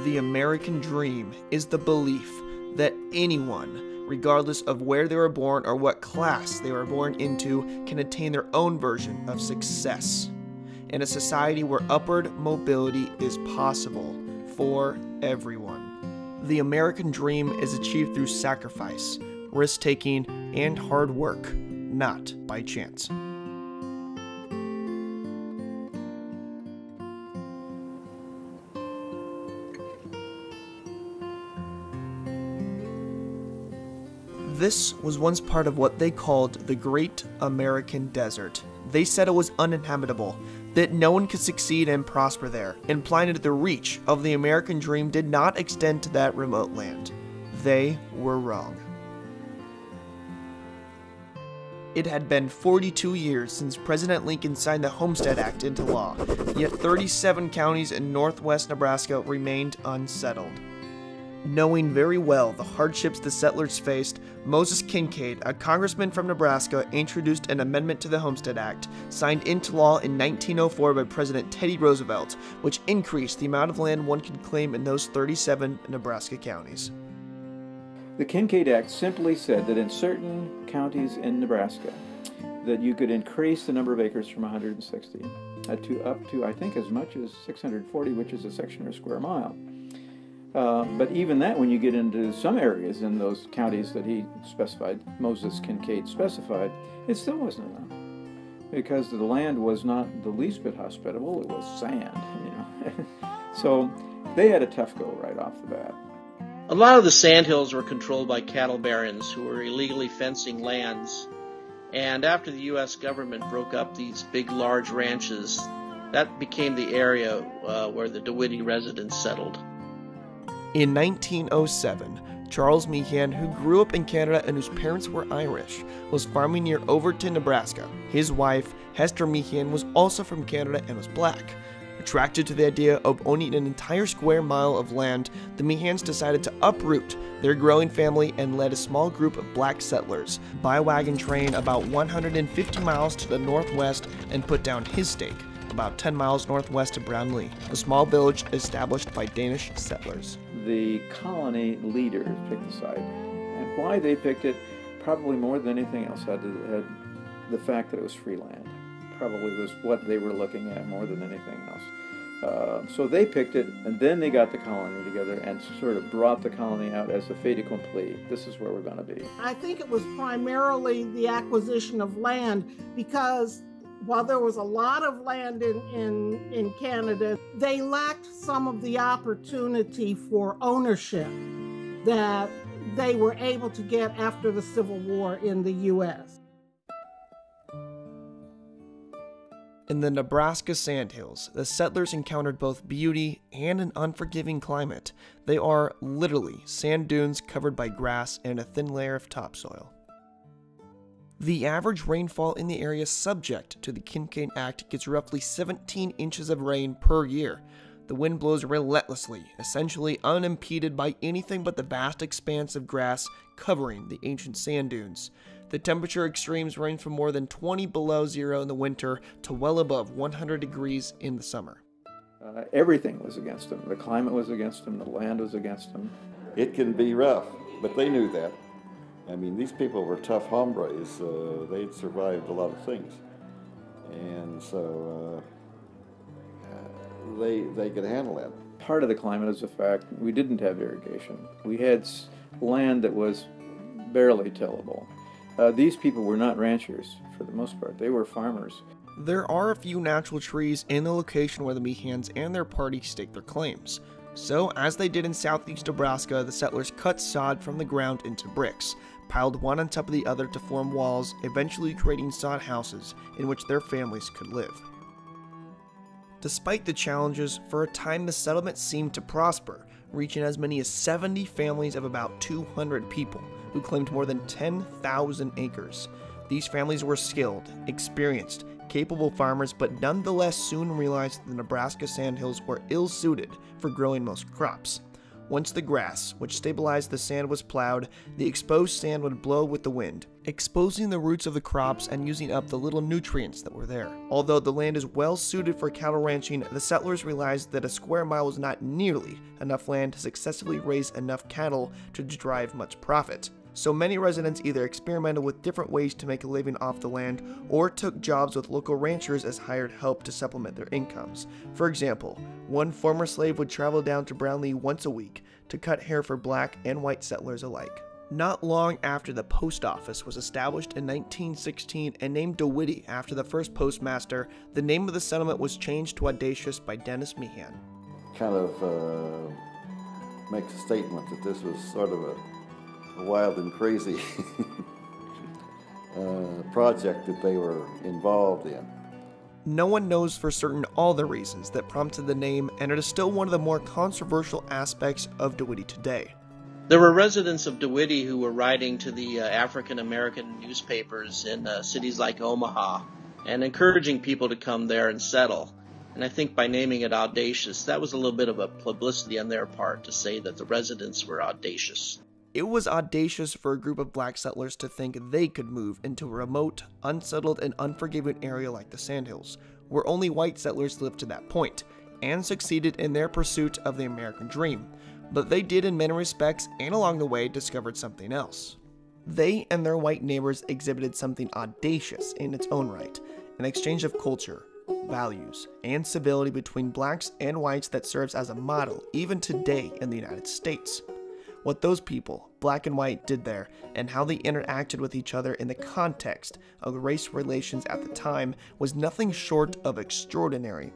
The American dream is the belief that anyone, regardless of where they were born or what class they were born into, can attain their own version of success in a society where upward mobility is possible for everyone. The American dream is achieved through sacrifice, risk-taking, and hard work, not by chance. This was once part of what they called the Great American Desert. They said it was uninhabitable, that no one could succeed and prosper there, implying that the reach of the American dream did not extend to that remote land. They were wrong. It had been 42 years since President Lincoln signed the Homestead Act into law, yet 37 counties in northwest Nebraska remained unsettled. Knowing very well the hardships the settlers faced, Moses Kincaid, a congressman from Nebraska, introduced an amendment to the Homestead Act, signed into law in 1904 by President Teddy Roosevelt, which increased the amount of land one could claim in those 37 Nebraska counties. The Kincaid Act simply said that in certain counties in Nebraska, that you could increase the number of acres from 160 to up to, I think, as much as 640, which is a section or square mile. But even that, when you get into some areas in those counties that he specified, Moses Kincaid specified, it still wasn't enough. Because the land was not the least bit hospitable, it was sand, you know. So they had a tough go right off the bat. A lot of the sandhills were controlled by cattle barons who were illegally fencing lands. And after the U.S. government broke up these big, large ranches, that became the area where the DeWitty residents settled. In 1907, Charles Meehan, who grew up in Canada and whose parents were Irish, was farming near Overton, Nebraska. His wife, Hester Meehan, was also from Canada and was black. Attracted to the idea of owning an entire square mile of land, the Meehans decided to uproot their growing family and led a small group of black settlers by wagon train about 150 miles to the northwest and put down his stake, about 10 miles northwest of Brownlee, a small village established by Danish settlers. The colony leaders picked the site, and why they picked it, probably more than anything else, had the fact that it was free land. Probably was what they were looking at more than anything else. So they picked it, and then they got the colony together and sort of brought the colony out as a fait accompli. This is where we're going to be. I think it was primarily the acquisition of land, because while there was a lot of land in Canada, they lacked some of the opportunity for ownership that they were able to get after the Civil War in the U.S. In the Nebraska Sandhills, the settlers encountered both beauty and an unforgiving climate. They are literally sand dunes covered by grass and a thin layer of topsoil. The average rainfall in the area subject to the Kincaid Act gets roughly 17 inches of rain per year. The wind blows relentlessly, essentially unimpeded by anything but the vast expanse of grass covering the ancient sand dunes. The temperature extremes range from more than 20 below zero in the winter to well above 100 degrees in the summer. Everything was against them. The climate was against them. The land was against them. It can be rough, but they knew that. I mean, these people were tough hombres. They'd survived a lot of things. And so they could handle that. Part of the climate is the fact we didn't have irrigation. We had land that was barely tillable. These people were not ranchers for the most part. They were farmers. There are a few natural trees in the location where the Meehans and their party staked their claims. So, as they did in southeast Nebraska, the settlers cut sod from the ground into bricks, piled one on top of the other to form walls, eventually creating sod houses in which their families could live. Despite the challenges, for a time the settlement seemed to prosper, reaching as many as 70 families of about 200 people, who claimed more than 10,000 acres. These families were skilled, experienced, capable farmers, but nonetheless soon realized the Nebraska sandhills were ill-suited for growing most crops. Once the grass, which stabilized the sand, was plowed, the exposed sand would blow with the wind, exposing the roots of the crops and using up the little nutrients that were there. Although the land is well suited for cattle ranching, the settlers realized that a square mile was not nearly enough land to successfully raise enough cattle to drive much profit. So many residents either experimented with different ways to make a living off the land or took jobs with local ranchers as hired help to supplement their incomes. For example, one former slave would travel down to Brownlee once a week to cut hair for black and white settlers alike. Not long after the post office was established in 1916 and named DeWitty after the first postmaster, the name of the settlement was changed to Audacious by Dennis Meehan. Kind of makes a statement that this was sort of a wild and crazy project that they were involved in. No one knows for certain all the reasons that prompted the name, and it is still one of the more controversial aspects of DeWitty today. There were residents of DeWitty who were writing to the African American newspapers in cities like Omaha and encouraging people to come there and settle. And I think by naming it Audacious, that was a little bit of a publicity on their part to say that the residents were audacious. It was audacious for a group of black settlers to think they could move into a remote, unsettled, and unforgiving area like the Sandhills, where only white settlers lived to that point, and succeeded in their pursuit of the American dream. But they did in many respects, and along the way discovered something else. They and their white neighbors exhibited something audacious in its own right, an exchange of culture, values, and civility between blacks and whites that serves as a model even today in the United States. What those people, black and white, did there, and how they interacted with each other in the context of race relations at the time was nothing short of extraordinary.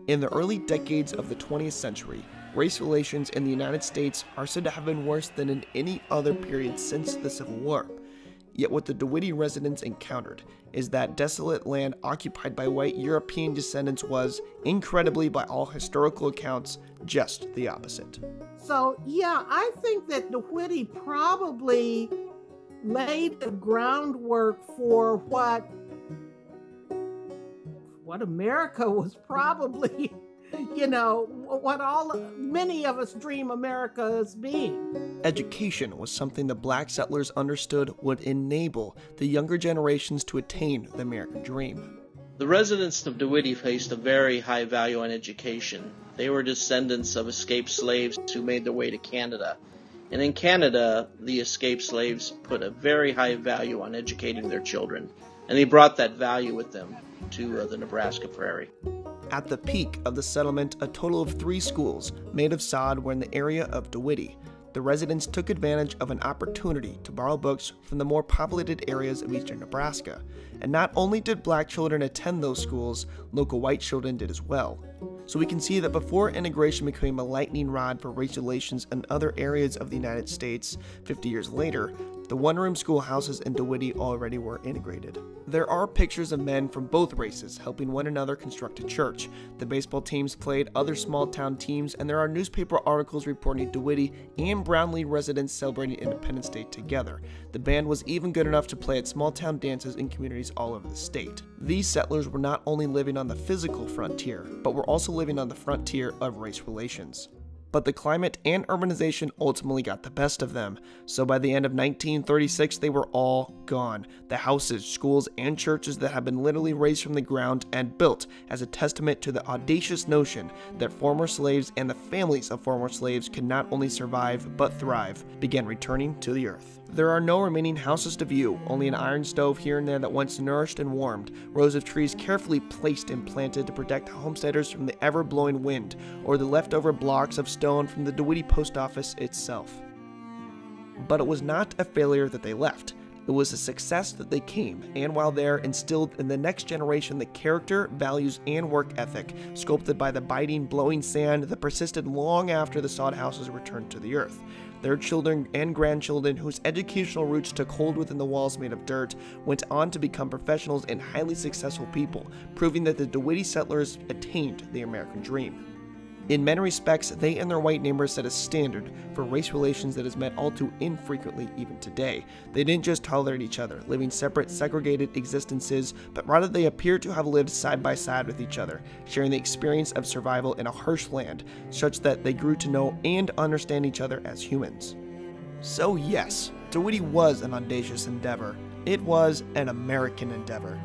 In the early decades of the 20th century, race relations in the United States are said to have been worse than in any other period since the Civil War. Yet what the DeWitty residents encountered is that desolate land occupied by white European descendants was, incredibly by all historical accounts, just the opposite. So, yeah, I think that DeWitty probably laid the groundwork for what America was probably, what many of us dream America as being. Education was something the black settlers understood would enable the younger generations to attain the American dream. The residents of DeWitty placed a very high value on education. They were descendants of escaped slaves who made their way to Canada. And in Canada, the escaped slaves put a very high value on educating their children. And they brought that value with them to the Nebraska prairie. At the peak of the settlement, a total of 3 schools made of sod were in the area of DeWitty. The residents took advantage of an opportunity to borrow books from the more populated areas of eastern Nebraska. And not only did black children attend those schools, local white children did as well. So we can see that before integration became a lightning rod for race relations in other areas of the United States, 50 years later, the one-room schoolhouses in DeWitty already were integrated. There are pictures of men from both races helping one another construct a church. The baseball teams played other small-town teams, and there are newspaper articles reporting DeWitty and Brownlee residents celebrating Independence Day together. The band was even good enough to play at small-town dances in communities all over the state. These settlers were not only living on the physical frontier, but were also living on the frontier of race relations. But the climate and urbanization ultimately got the best of them, so by the end of 1936 they were all gone. The houses, schools, and churches that had been literally raised from the ground and built as a testament to the audacious notion that former slaves and the families of former slaves could not only survive but thrive, began returning to the earth. There are no remaining houses to view, only an iron stove here and there that once nourished and warmed, rows of trees carefully placed and planted to protect homesteaders from the ever-blowing wind, or the leftover blocks of stone from the DeWitty post office itself. But it was not a failure that they left. It was a success that they came, and while there, instilled in the next generation the character, values, and work ethic sculpted by the biting, blowing sand that persisted long after the sod houses returned to the earth. Their children and grandchildren, whose educational roots took hold within the walls made of dirt, went on to become professionals and highly successful people, proving that the DeWitty settlers attained the American dream. In many respects, they and their white neighbors set a standard for race relations that is met all too infrequently even today. They didn't just tolerate each other, living separate, segregated existences, but rather they appear to have lived side by side with each other, sharing the experience of survival in a harsh land, such that they grew to know and understand each other as humans. So yes, DeWitty was an audacious endeavor. It was an American endeavor.